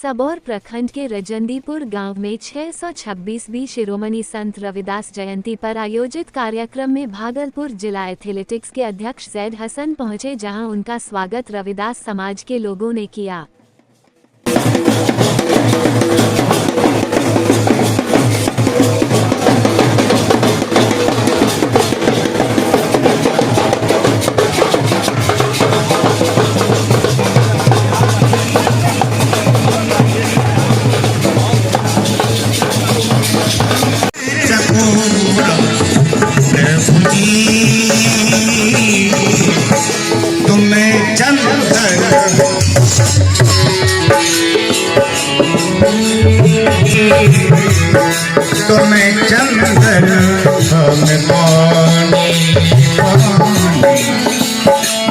सबौर प्रखंड के रजंदीपुर गांव में 626वीं शिरोमणि संत रविदास जयंती पर आयोजित कार्यक्रम में भागलपुर जिला एथलेटिक्स के अध्यक्ष जैद हसन पहुंचे, जहां उनका स्वागत रविदास समाज के लोगों ने किया। तुम्हें चंदन हमें पानी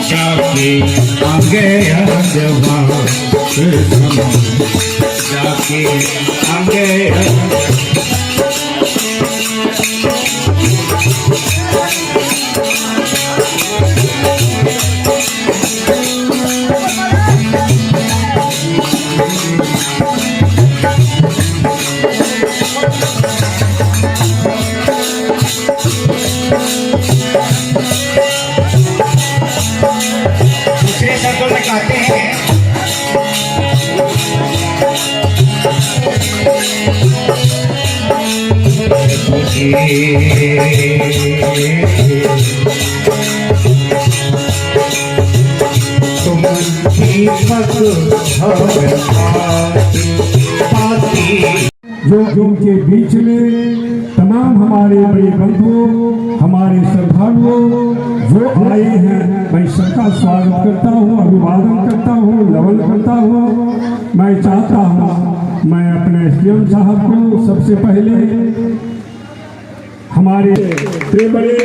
जाके आगे जाके आगे दूसरे शब्दों में कहते हैं तुम जो इनके बीच में तमाम हमारे बड़े बंधुओं, हमारे श्रद्धालुओं जो आए हैं, मैं सबका स्वागत करता हूँ, अभिवादन करता हूँ, नमन करता हूँ। मैं चाहता हूँ मैं अपने एसडीएम साहब को सबसे पहले हमारे बड़े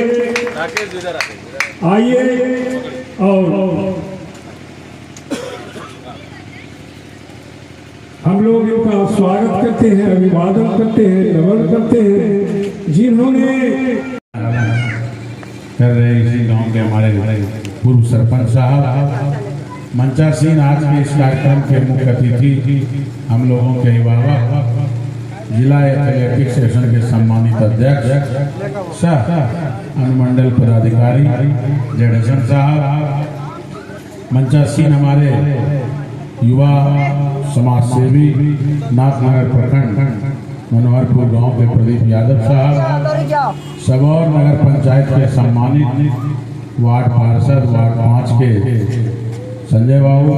आइए और हम लोग इनका स्वागत करते हैं, अभिवादन करते हैं, नमन करते हैं, जिन्होंने कर रहे इसी गांव के हमारे पूर्व सरपंच साहब मंचा सिंह आज के इस कार्यक्रम के मुख्य अतिथि, हम लोगों के अभिभावक, जिला एथलेटिक्स सेक्शन के सम्मानित अध्यक्ष सह अनुमंडल पदाधिकारी जैद हसन साहब, मंचा सिंह हमारे युवा समाज सेवी, नाथनगर प्रखंड मनोहरपुर गांव के प्रदीप यादव साहब, सबौर नगर पंचायत के सम्मानित वार्ड पार्षद वार्ड 5 के संजय बाबू,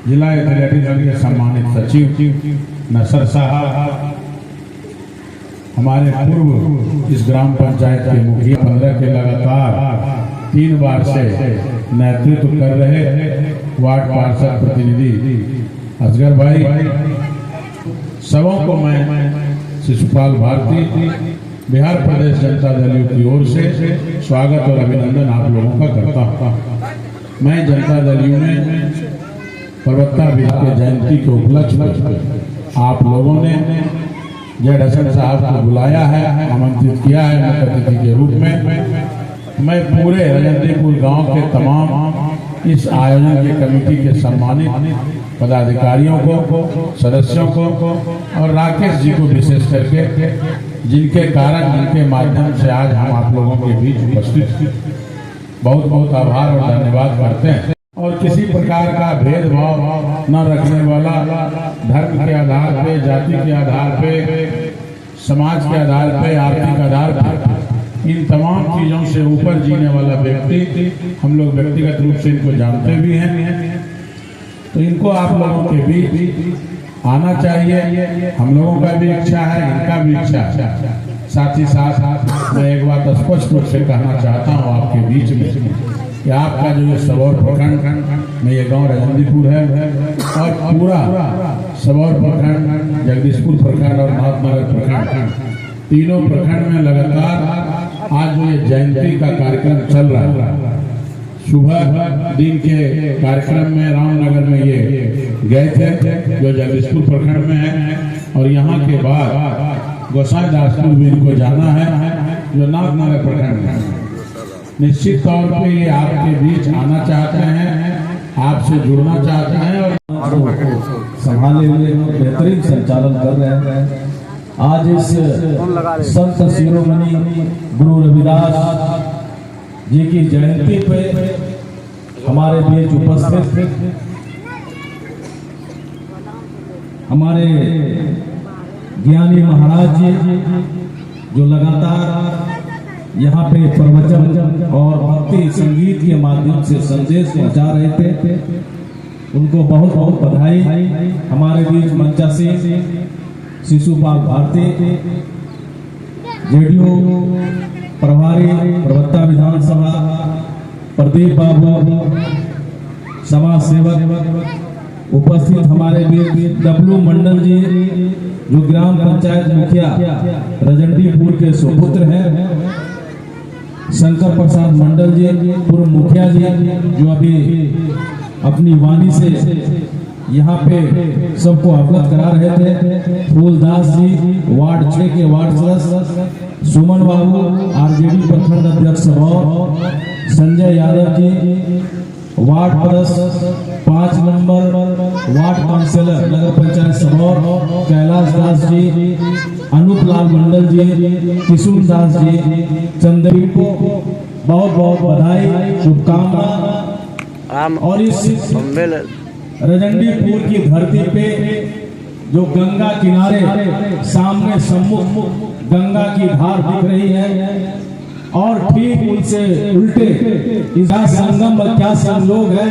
जिला एथलेटिक्स के सम्मानित सचिव नसर साहब, हमारे पूर्व इस ग्राम पंचायत के मुखिया 15 के लगातार 3 बार से नेतृत्व कर रहे वार्ड पार्षद प्रतिनिधि असगर भाई, सबों को मैं शिशुपाल भारती बिहार प्रदेश जनता दल की ओर से स्वागत और अभिनंदन आप लोगों का करता हूँ। मैं जनता दलियों ने प्रवक्ता के जयंती के उपलक्ष्य में आप लोगों ने जैद हसन साहब को बुलाया है, आमंत्रित किया है मुख्य अतिथि के रूप में। मैं पूरे रजंदीपुर गांव के तमाम इस आयोजन की कमेटी के सम्मानित पदाधिकारियों को, सदस्यों को और राकेश जी को विशेष करके, जिनके कारण, जिनके माध्यम से आज हम आप लोगों के बीच उपस्थित, बहुत बहुत आभार और धन्यवाद करते हैं। और किसी प्रकार का भेदभाव न रखने वाला, धर्म के आधार पे, जाति के आधार पे, समाज के आधार पे, आर्थिक आधार पे, इन तमाम चीजों से ऊपर जीने वाला व्यक्ति, हम लोग व्यक्तिगत रूप से इनको जानते भी हैं, तो इनको आप लोगों के बीच आना चाहिए। हम लोगों का भी इच्छा है, इनका भी इच्छा है। साथ ही साथ मैं एक बात स्पष्ट रूप से कहना चाहता हूँ आपके बीच में कि आपका जो ये सबौर प्रखंड में ये गांव रजंदीपुर है और पूरा सबौर प्रखंड, जगदीशपुर प्रखंड और नाथनगर प्रखंड, तीनों प्रखंड में लगातार आज जो ये जयंती का कार्यक्रम चल रहा है, सुबह दिन के कार्यक्रम में रामनगर में ये गए थे जो जगदीशपुर प्रखंड में है, और यहाँ के बाद गोसाईदासपुर भी इनको जाना है जो नाथनगर प्रखंड में। निश्चित तौर पे ये आपके बीच आना चाहते हैं आपसे जुड़ना चाहते हैं और संभाले हुए बेहतरीन संचालन कर रहे हैं। आज इस संत शिरोमणि गुरु रविदास जी की जयंती पे हमारे बीच उपस्थित हमारे ज्ञानी महाराज जी जो लगातार यहाँ पे प्रवचन और भक्ति संगीत के माध्यम से संदेश पहुंचा रहे थे, उनको बहुत बहुत बधाई। हमारे बीच मंचासी शिशुपाल भारती, जेडीयू प्रभारी प्रवक्ता विधानसभा प्रदीप बाबू, समाज सेवक उपस्थित हमारे बीच डब्लू मंडल जी जो ग्राम पंचायत मुखिया रजंडीपुर के सुपुत्र हैं, शंकर प्रसाद मंडल जी पूर्व मुखिया जी जो अभी अपनी वाणी से यहाँ पे सबको अवगत करा रहे थे, फूलदास जी वार्ड 6 के वार्ड सदस्य, सुमन बाबू आरजेडी प्रखंड अध्यक्ष और संजय यादव जी वार्ड सदस्य 5 नंबर वार्ड काउंसिलर नगर पंचायत सबौर, कैलाश दास जी, अनूप लाल मंडल जी, किशुन दास जी, चंद्रवीर को बहुत बहुत बधाई शुभकामना। और इस रजंडीपुर की धरती पे जो गंगा किनारे सामने सम्मुख गंगा की धार दिख रही है और ठीक उनसे उल्टे इसका संगम क्या संयोग है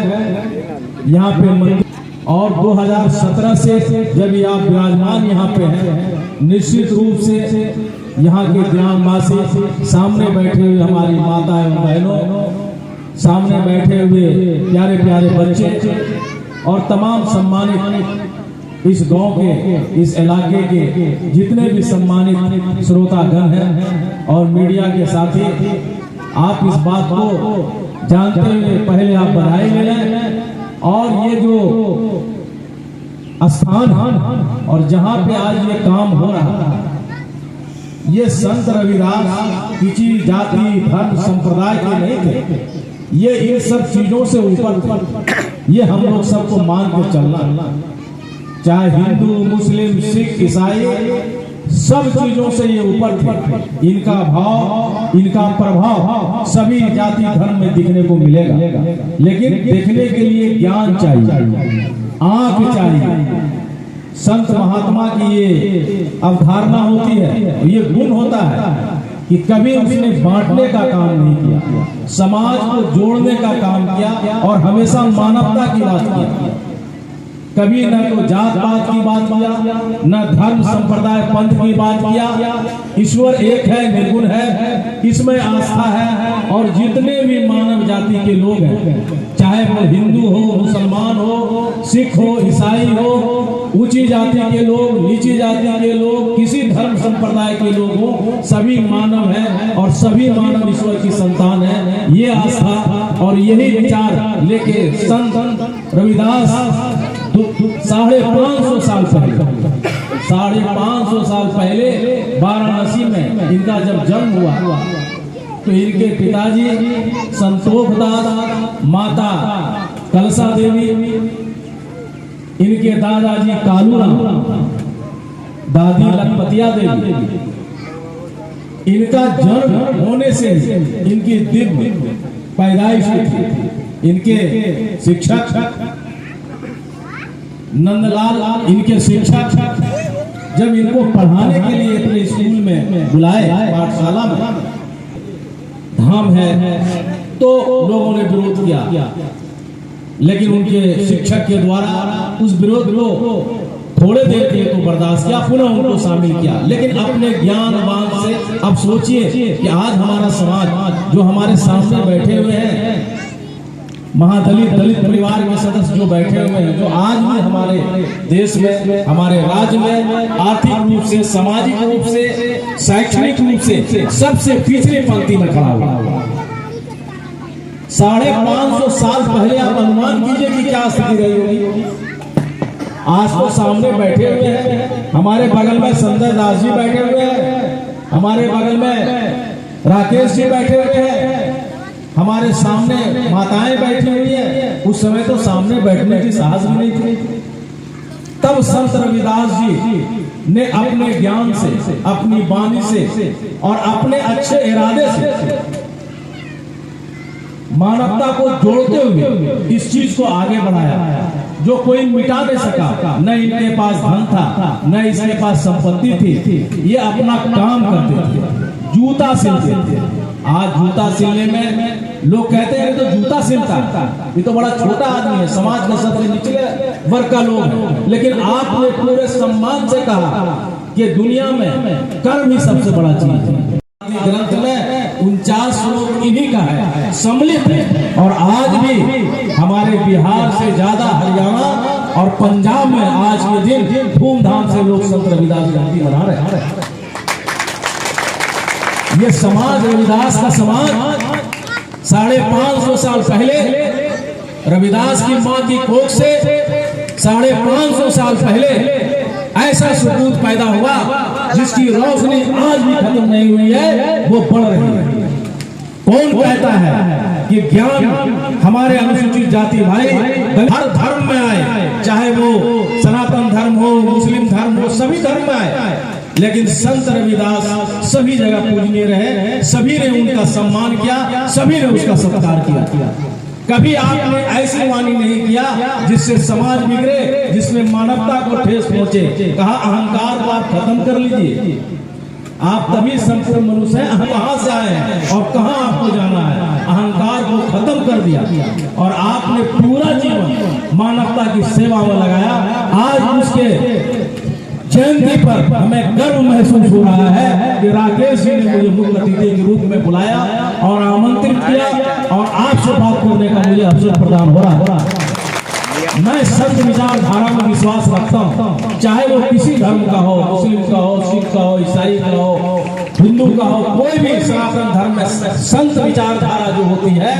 यहाँ पे मंदिर। और 2017 से जब ये आप विराजमान यहाँ पे हैं, निश्चित रूप से यहाँ के ग्रामवासी, सामने बैठे हुए हमारी माता एवं बहनों, सामने बैठे हुए प्यारे प्यारे बच्चे और तमाम सम्मानित इस गांव के, इस इलाके के जितने भी सम्मानित श्रोतागण हैं और मीडिया के साथी, आप इस बात को जानते हुए पहले आप बधाई मिलें। और ये जो स्थान और जहां पे आज ये काम हो रहा है, ये संत रविदास किसी जाति धर्म संप्रदाय के नहीं थे, ये इन सब चीजों से ऊपर थे। ये हम लोग सबको मान के चलना, चाहे हिंदू मुस्लिम सिख ईसाई, सब चीजों से ये ऊपर थे। इनका भाव, इनका प्रभाव सभी जाति धर्म में दिखने को मिलेगा, लेकिन देखने के लिए ज्ञान चाहिए, आंख चाहिए। संत महात्मा की ये अवधारणा होती है, ये गुण होता है कि कभी उसने बांटने का काम नहीं किया, समाज को जोड़ने का काम किया और हमेशा मानवता की बात किया। कभी न तो जात पात की बात किया, न धर्म संप्रदाय पंथ की बात किया। ईश्वर एक है, निर्गुण है, इसमें आस्था है। और जितने भी मानव जाति के लोग हैं, चाहे वो हिंदू हो, मुसलमान हो, सिख हो, ईसाई हो, ऊंची जाति के लोग, नीची जाति के लोग, किसी धर्म संप्रदाय के लोग हो, सभी मानव हैं और सभी मानव ईश्वर की संतान है। ये आस्था और यही विचार लेके संत रविदास 550 साल पहले, 550 साल पहले वाराणसी में इनका जब जन्म हुआ, तो इनके पिताजी संतोष दास, माता कलसा देवी, इनके दादाजी कालूराम, दादी लखपतिया देवी। इनका जन्म होने से इनकी दिव्य पैदाइश थी। इनके शिक्षक नंदलाल, इनके शिक्षक जब इनको पढ़ाने के लिए अपने स्कूल में बुलाए, पाठशाला में धाम है, तो लोगों ने विरोध किया, लेकिन उनके शिक्षक के द्वारा उस विरोध को थोड़े देर के लिए तो बर्दाश्त किया, पुनः उनको शामिल किया। लेकिन अपने ज्ञानवान से अब सोचिए कि आज हमारा समाज जो हमारे सामने बैठे हुए हैं, महादलित दलित परिवार के सदस्य जो बैठे हुए हैं, जो आज भी हमारे देश में, हमारे राज्य में आर्थिक रूप से, सामाजिक रूप से, शैक्षणिक रूप से सबसे पिछले पंक्ति में खड़ा हुआ। 550 साल पहले आप अनुमान कीजिए कि क्या स्थिति रही होगी। आज तो सामने बैठे हुए हैं, हमारे बगल में संजय दास जी बैठे हुए हैं, हमारे बगल में राकेश जी बैठे हुए हैं, हमारे सामने माताएं बैठी हुई है, उस समय तो सामने बैठने की साहस भी नहीं थी। तब संत रविदास जी ने अपने ज्ञान से, अपनी वाणी से और अपने अच्छे इरादे से मानवता को जोड़ते हुए इस चीज को आगे बढ़ाया जो कोई मिटा दे सका। न इनके पास धन था, न इसके पास संपत्ति थी, ये अपना काम करते थे, जूता सिलते थे। आज जूता सिलने में लोग कहते हैं तो जूता सिलता, ये तो बड़ा छोटा आदमी है, समाज का सबसे निचले वर्ग का लोग है। लेकिन आपने पूरे सम्मान से कहा कि दुनिया में कर्म ही सबसे बड़ा चीज है। ग्रंथ में 49 श्लोक इन्हीं का है, सम्मिलित है। और आज भी हमारे बिहार से ज्यादा हरियाणा और पंजाब में आज के दिन धूमधाम से लोग संत रविदास जयंती मना रहे हैं। ये समाज रविदास का समाज 550 साल पहले रविदास की मां की कोख से 550 साल पहले ऐसा सुकून पैदा हुआ जिसकी रोशनी आज भी खत्म नहीं हुई है, वो बढ़ रही है। कौन कहता है कि ज्ञान हमारे अनुसूचित जाति भाई हर धर्म में आए, चाहे वो सनातन धर्म हो, मुस्लिम धर्म हो, सभी धर्म में आए, लेकिन संत रविदास सभी जगह पूजनीय रहे, सभी ने उनका सम्मान किया, सभी ने उसका सत्कार किया। कभी आपने ऐसी वाणी नहीं किया जिससे समाज बिगड़े, जिसमें मानवता को ठेस पहुंचे। कहा अहंकार को आप खत्म कर लीजिए, आप तभी संपूर्ण मनुष्य हैं। हम कहां से आए हैं और कहां आपको जाना है, अहंकार को खत्म कर दिया और आपने पूरा जीवन मानवता की सेवा में लगाया। आज उसके जयंती पर हमें गर्व महसूस हो रहा है कि राकेश जी ने मुझे मुख्य अतिथि के रूप में बुलाया और आमंत्रित किया और आपसे बात करने का मुझे अवसर प्रदान हो रहा है। मैं संत विचारधारा में विश्वास रखता हूँ, चाहे वो किसी धर्म का हो, मुस्लिम का हो, सिख का हो, ईसाई का हो, हिंदू का हो, कोई भी सनातन धर्म में संत विचारधारा जो होती है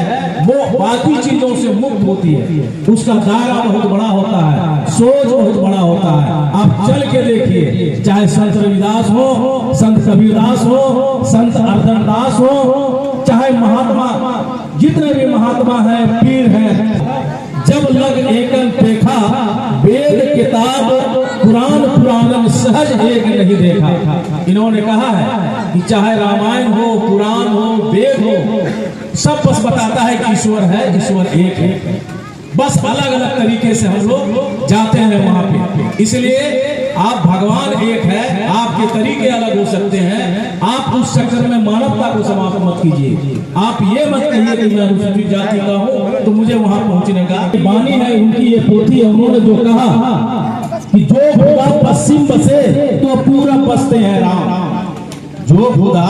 वो बाकी चीजों से मुक्त होती है। उसका दायरा बहुत बड़ा होता है, सोच बहुत बड़ा होता है। आप चल के देखिए, चाहे संत रविदास हो, संत कबीरदास हो, संत अर्जनदास हो, चाहे महात्मा, जितने भी महात्मा हैं, पीर हैं, जब लग एकन देखा वेद किताब कुरान पुराण सहज एक नहीं देखा। इन्होंने कहा है कि चाहे रामायण हो, पुराण हो, वेद हो, सब बस बताता है कि ईश्वर है, ईश्वर एक है। बस अलग अलग तरीके से हम लोग जाते हैं वहां पे। इसलिए आप भगवान एक है, आपके तरीके अलग हो सकते हैं, आप उस चक्कर में मानवता को समाप्त मत कीजिए। आप ये मत कहिए कि मैं अनुसूचित जाति का हूँ तो मुझे वहां पहुंचने का। वाणी है उनकी, ये पोथी है, उन्होंने जो कहा कि जो खुदा पश्चिम बसे तो पूरा बसते हैं राम, जो खुदा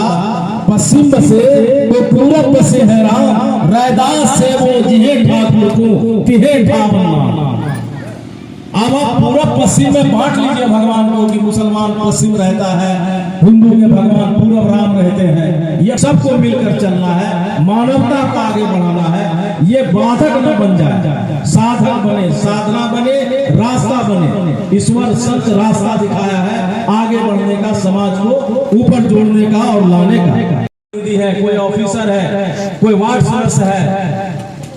पश्चिम बसे तो पूरब बसे है राम, रैदास से वो जिहे ठाकुर को तिहे ठाकुर। अब आप पूरब पश्चिम में बांट लीजिए भगवान को कि मुसलमान पश्चिम रहता है, हिंदू के भगवान पूरब राम रहते हैं। ये सबको मिलकर चलना है, मानवता को आगे बढ़ाना है। ये बाधक न बन जाए, साधन बने, साधना बने, रास्ता बने। ईश्वर सच रास्ता दिखाया है आगे बढ़ने का, समाज को ऊपर जोड़ने का और लाने का। है कोई ऑफिसर है, कोई वार्ड सदस्य है,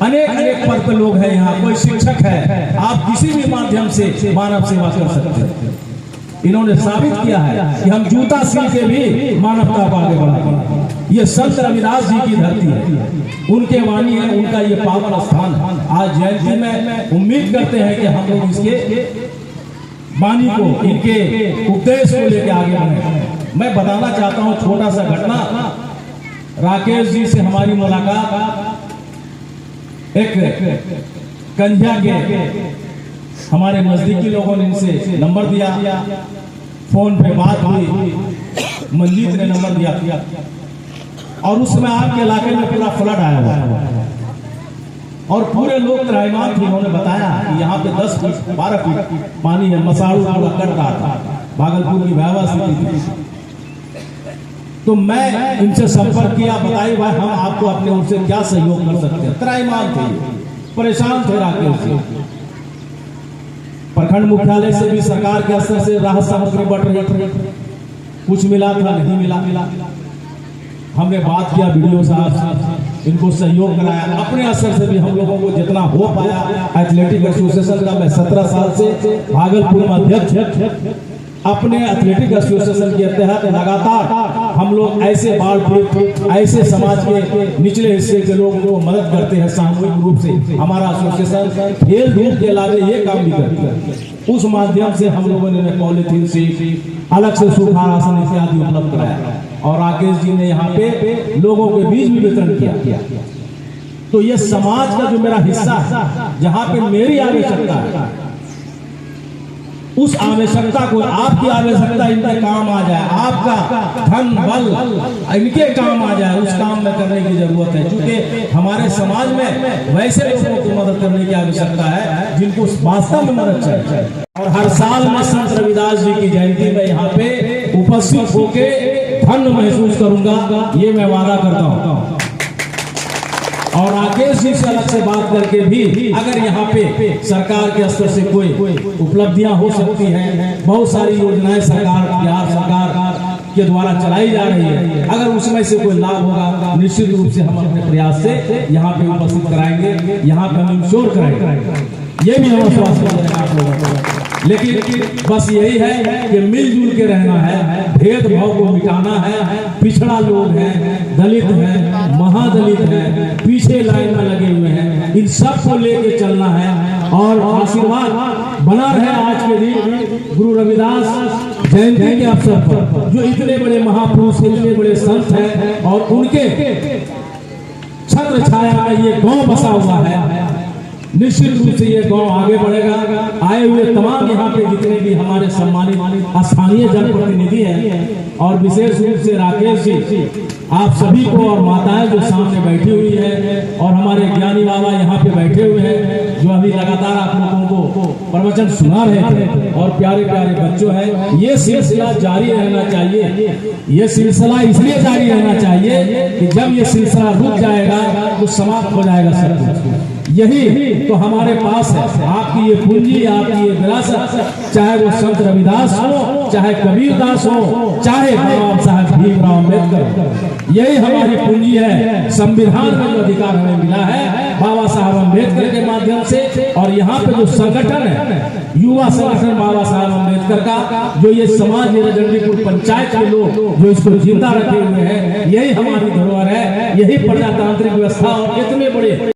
अनेक अनेक पद पे लोग हैं यहाँ, कोई शिक्षक है, आप किसी भी माध्यम से मानव सेवा कर सकते हैं। इन्होंने साबित किया है कि हम जूता सिल के भी मानवता को आगे बढ़ाते। ये संत रविदास जी की धरती है, उनके वाणी है, उनका ये पावन स्थान है। आज जयंती में उम्मीद करते हैं कि हम लोग इसके वाणी को, इनके उपदेश को लेकर आगे बढ़े। मैं बताना चाहता हूँ छोटा सा घटना। राकेश जी से हमारी मुलाकात एक कंझिया के हमारे नजदीकी लोगों ने इनसे नंबर दिया, फोन पे बात हुई, मंजीत ने नंबर दिया और उस समय आपके इलाके में पूरा फ्लड आया हुआ और पूरे लोग त्राहिमाम थे। उन्होंने बताया कि यहाँ पे 10 फीट 12 फीट पानी है, मसाड़ू पूरा कट रहा था, भागलपुर की भयावह स्थिति थी। तो मैं इनसे संपर्क किया, बताइए भाई हम आपको अपने ओर से क्या सहयोग कर सकते हैं। त्राहिमाम थे, परेशान थे राकेश जी। प्रखंड मुख्यालय से भी सरकार के स्तर से राहत सामग्री बढ़ रही थी, कुछ मिला था, नहीं मिला। हमने बात किया वीडियो साहब, इनको सहयोग कराया। अपने स्तर से भी हम लोगों को जितना हो पाया, एथलेटिक एसोसिएशन का मैं 17 साल से भागलपुर में अध्यक्ष, अपने एथलेटिक एसोसिएशन के तहत लगातार हम लोग ऐसे बाढ़ पीड़ित, ऐसे समाज के निचले हिस्से के लोगों को मदद करते हैं सामूहिक रूप से। हमारा एसोसिएशन खेल धूप के अलावे ये काम भी करती है। उस माध्यम से हम लोगों ने पॉलीथीन से अलग से सूखा राशन इत्यादि उपलब्ध कराया और राकेश जी ने यहाँ पे लोगों के बीच भी वितरण किया। तो ये समाज का जो मेरा हिस्सा है, जहाँ पे मेरी आवश्यकता है, उस आवश्यकता को, आपकी आवश्यकता इनके काम आ जाए, आपका धन बल इनके काम आ जाए, उस काम में करने की जरूरत है। क्योंकि हमारे समाज में वैसे लोगों को मदद करने की आवश्यकता है जिनको वास्तव में मदद चाहिए। और हर साल मैं संत रविदास जी की जयंती में यहाँ पे उपस्थित होके धन्य महसूस करूंगा, ये मैं वादा करता हूँ। और राकेश जी से अलग से बात करके भी अगर यहाँ पे सरकार के स्तर से कोई उपलब्धियां हो सकती हैं, बहुत सारी योजनाएं सरकार, बिहार सरकार के द्वारा चलाई जा रही है, अगर उसमें से कोई लाभ होगा निश्चित रूप से हम अपने प्रयास से यहाँ पे उपस्थित कराएंगे, यहाँ पे हम इंश्योर कराएंगे, ये भी हम आश्वासन। लेकिन बस यही है कि मिलजुल के रहना है, भेदभाव को मिटाना है। पिछड़ा लोग हैं, दलित हैं, महादलित हैं, पीछे लाइन में लगे हुए हैं, इन सब को लेके चलना है। और आशीर्वाद बना रहे आज के दिन गुरु रविदास जयंती के अवसर पर, जो इतने बड़े महापुरुष, इतने बड़े संत हैं और उनके छत्र छाया में ये गांव बसा हुआ है। निश्चित रूप से ये गांव आगे बढ़ेगा। आए हुए तमाम यहाँ पे जितने भी हमारे सम्मानित स्थानीय जनप्रतिनिधि हैं और विशेष रूप से राकेश जी, आप सभी को, और माताएं जो सामने बैठी हुई हैं और हमारे ज्ञानी बाबा यहाँ पे बैठे हुए हैं जो अभी लगातार आप लोगों को प्रवचन सुना रहे थे, और प्यारे प्यारे बच्चों हैं, ये सिलसिला जारी रहना चाहिए। ये सिलसिला इसलिए जारी रहना चाहिए कि जब ये सिलसिला रुक जाएगा तो समाप्त हो जाएगा सब कुछ। यही तो हमारे पास है, आपकी ये पूंजी, आपकी ये विरासत, चाहे वो संत रविदास हो, चाहे कबीरदास हो, चाहे बाबा साहब भीमराव अम्बेडकर, यही हमारी पूंजी है। संविधान में जो अधिकार हमें मिला है बाबा साहब अम्बेडकर के माध्यम से, और यहाँ पे जो संगठन है, युवा संगठन बाबा साहब अम्बेडकर का, जो ये समाज रजंडीपुर पंचायत के लोग जो इसको जिंदा रखे हुए हैं, यही हमारी धरोहर है, यही प्रजातांत्रिक व्यवस्था और इतने बड़े